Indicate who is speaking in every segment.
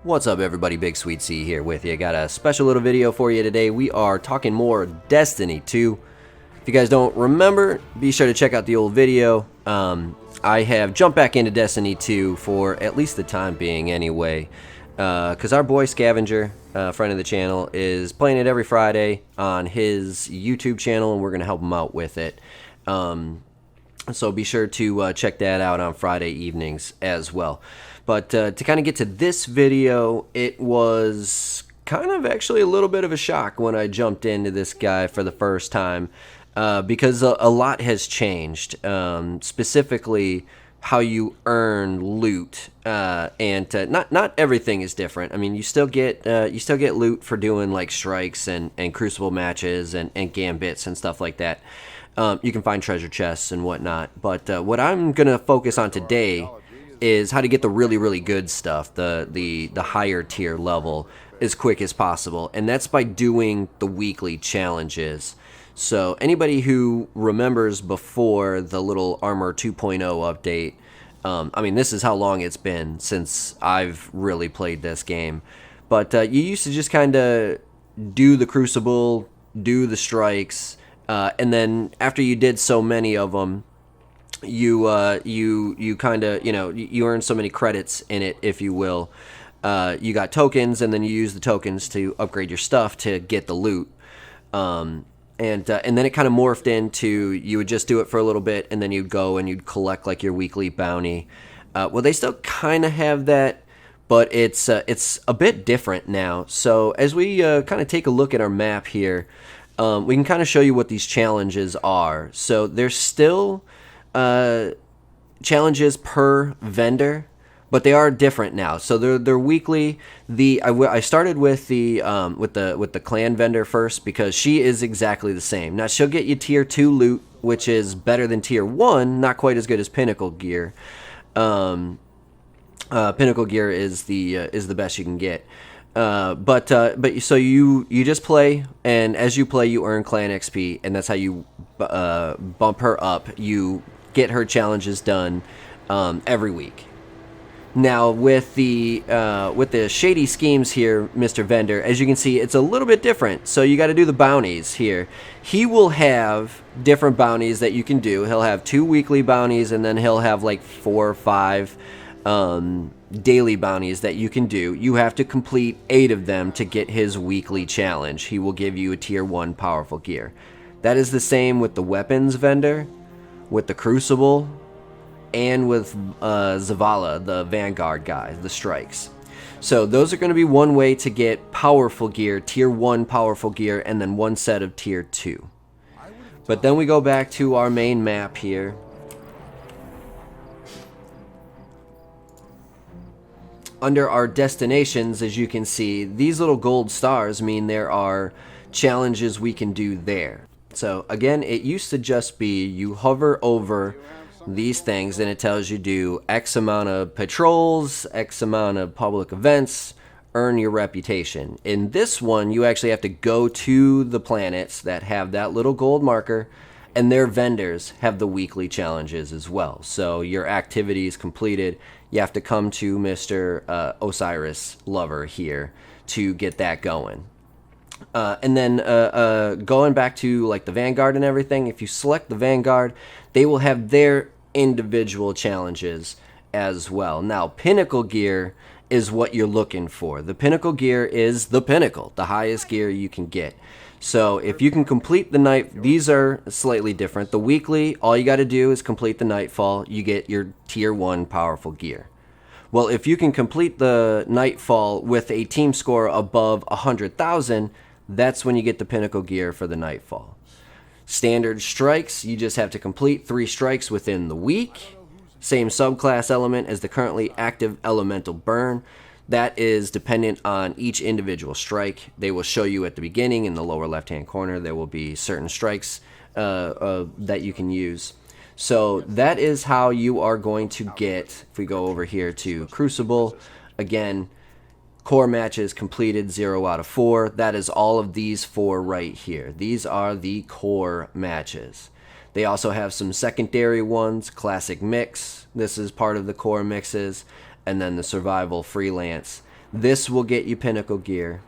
Speaker 1: What's up everybody, BigSweetC here with you. Got a special little video for you today. We are talking more Destiny 2. If you guys don't remember, be sure to check out the old video. I have jumped back into Destiny 2 for at least the time being anyway. Because our boy Scavenger, friend of the channel, is playing it every Friday on his YouTube channel, and we're going to help him out with it. So be sure to check that out on Friday evenings as well. But to kind of get to this video, it was kind of actually a little bit of a shock when I jumped into this guy for the first time, because a lot has changed, specifically how you earn loot, and not everything is different. I mean, you still get loot for doing like strikes and Crucible matches and gambits and stuff like that. You can find treasure chests and whatnot, but what I'm gonna focus on today is how to get the really good stuff, the higher tier level, as quick as possible, and that's by doing the weekly challenges. So anybody who remembers before the little Armor 2.0 update, I mean, this is how long it's been since I've really played this game, but you used to just kind of do the Crucible, do the strikes, and then after you did so many of them, you kind of, you earn so many credits in it, if you will. You got tokens, and then you use the tokens to upgrade your stuff to get the loot. And then it kind of morphed into, you would just do it for a little bit, and then you'd go and you'd collect like your weekly bounty. Well, they still kind of have that, but it's a bit different now. So as we kind of take a look at our map here, we can kind of show you what these challenges are. So there's still challenges per vendor, but they are different now. So they're weekly. I started with the clan vendor first, because she is exactly the same. Now she'll get you tier 2 loot, which is better than tier 1, not quite as good as pinnacle gear. Pinnacle gear is the best you can get. But so you just play, and as you play you earn clan XP, and that's how you bump her up. You get her challenges done every week. Now with the shady schemes here, Mr. Vendor, as you can see, it's a little bit different. So you got to do the bounties here. He will have different bounties that you can do. He'll have 2 weekly bounties, and then he'll have like 4 or 5 daily bounties that you can do. You have to complete 8 of them to get his weekly challenge. He will give you a tier 1 powerful gear. That is the same with the weapons vendor, with the Crucible, and with Zavala, the Vanguard guy, the strikes. So those are going to be one way to get powerful gear, tier 1 powerful gear, and then 1 set of tier 2. But then we go back to our main map here. Under our destinations, as you can see, these little gold stars mean there are challenges we can do there. So again, it used to just be you hover over these things and it tells you do X amount of patrols, X amount of public events, earn your reputation. In this one, you actually have to go to the planets that have that little gold marker, and their vendors have the weekly challenges as well. So your activities completed, you have to come to Mr. Osiris Lover here to get that going. And then going back to like the Vanguard and everything, if you select the Vanguard, they will have their individual challenges as well. Now, pinnacle gear is what you're looking for. The pinnacle gear is the pinnacle, the highest gear you can get. So if you can complete the night, these are slightly different. The weekly, all you got to do is complete the nightfall. You get your tier 1 powerful gear. Well, if you can complete the nightfall with a team score above 100,000, that's when you get the pinnacle gear for the nightfall. Standard strikes, you just have to complete 3 strikes within the week. Same subclass element as the currently active elemental burn. That is dependent on each individual strike. They will show you at the beginning in the lower left hand corner. There will be certain strikes that you can use. So that is how you are going to get, if we go over here to Crucible, again, core matches completed 0 out of 4. That is all of these 4 right here. These are the core matches. They also have some secondary ones, classic mix. This is part of the core mixes. And then the survival freelance. This will get you pinnacle gear.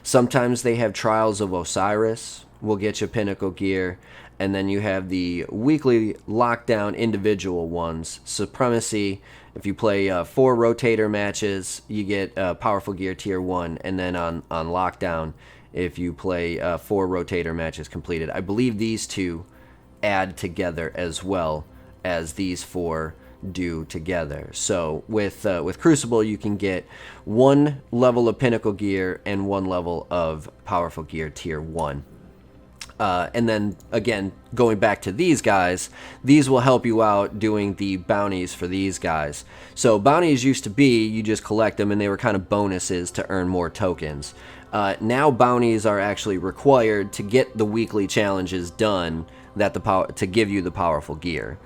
Speaker 1: Sometimes they have Trials of Osiris, will get you pinnacle gear. And then you have the weekly lockdown individual ones. Supremacy, if you play 4 rotator matches, you get powerful gear tier 1. And then on lockdown, if you play 4 rotator matches completed. I believe these two add together as well as these 4 do together. So with Crucible, you can get 1 level of pinnacle gear and 1 level of powerful gear tier 1. And then, again, going back to these guys, these will help you out doing the bounties for these guys. So bounties used to be, you just collect them, and they were kind of bonuses to earn more tokens. Now bounties are actually required to get the weekly challenges done to give you the powerful gear.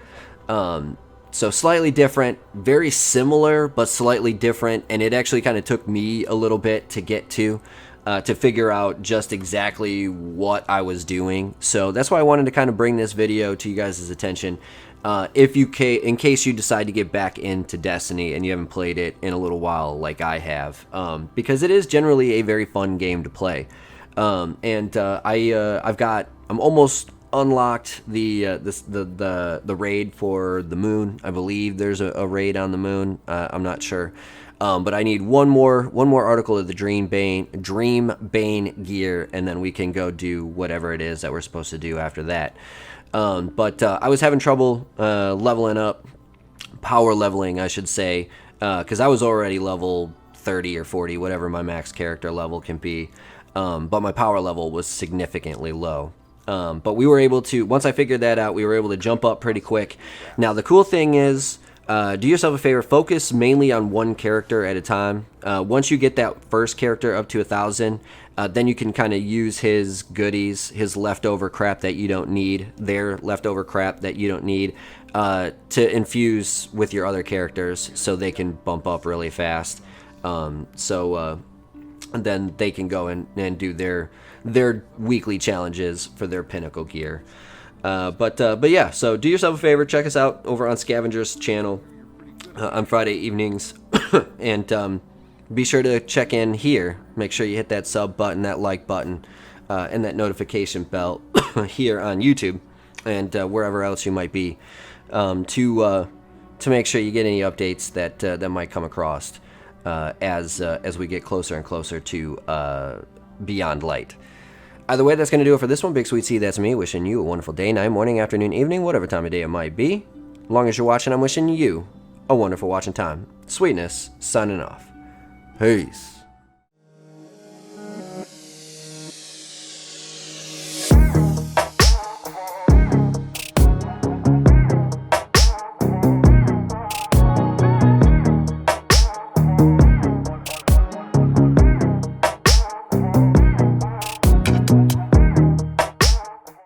Speaker 1: So slightly different, very similar, but slightly different, and it actually kind of took me a little bit to get to figure out just exactly what I was doing. So that's why I wanted to kind of bring this video to you guys' attention. In case you decide to get back into Destiny and you haven't played it in a little while like I have, because it is generally a very fun game to play. I'm almost unlocked the raid for the moon. I believe there's a raid on the moon. I'm not sure. But I need one more article of the Dream Bane gear, and then we can go do whatever it is that we're supposed to do after that. But I was having trouble leveling up, power leveling, I should say, because I was already level 30 or 40, whatever my max character level can be. But my power level was significantly low. But we were able to, once I figured that out, we were able to jump up pretty quick. Now, the cool thing is, do yourself a favor, focus mainly on one character at a time. Once you get that first character up to 1,000, then you can kind of use his goodies, his leftover crap that you don't need, their leftover crap that you don't need, to infuse with your other characters so they can bump up really fast. And then they can go and do their weekly challenges for their pinnacle gear. But yeah, so do yourself a favor, check us out over on Scavenger's channel on Friday evenings, and be sure to check in here. Make sure you hit that sub button, that like button, and that notification bell here on YouTube and wherever else you might be, to make sure you get any updates that might come across as we get closer and closer to Beyond Light. Either way, that's going to do it for this one. BigSweetC, that's me, wishing you a wonderful day, night, morning, afternoon, evening, whatever time of day it might be. As long as you're watching, I'm wishing you a wonderful watching time. Sweetness, signing off. Peace.